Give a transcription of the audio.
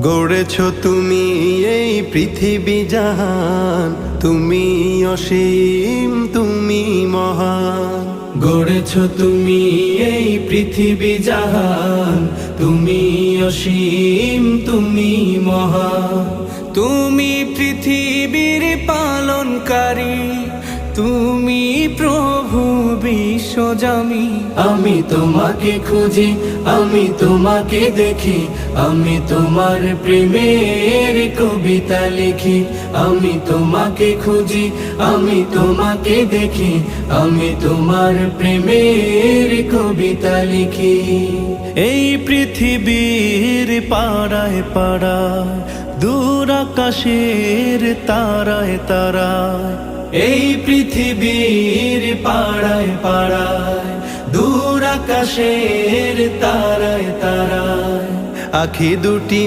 গড়েছ তুমি এই পৃথিবী জাহান, তুমি অসীম তুমি মহান। গড়েছ তুমি এই পৃথিবী জাহান, তুমি অসীম তুমি মহান। তুমি পৃথিবীর পালনকারী, তুমি প্রভু বিশ্বজামি। আমি তোমাকে খুঁজি, আমি তোমাকে দেখি, আমি তোমার প্রেমের কবিতা লিখি। আমি তোমাকে খুঁজি, আমি তোমাকে দেখি, আমি তোমার প্রেমের কবিতা লিখি। এই পৃথিবীর পাড়ায় পাড়ায়, দূর আকাশের তারায় তারায়, এই পৃথিবীর পাড়ায় পাড়ায়, দূর আকাশের তারায় তারায়, আখি দুটি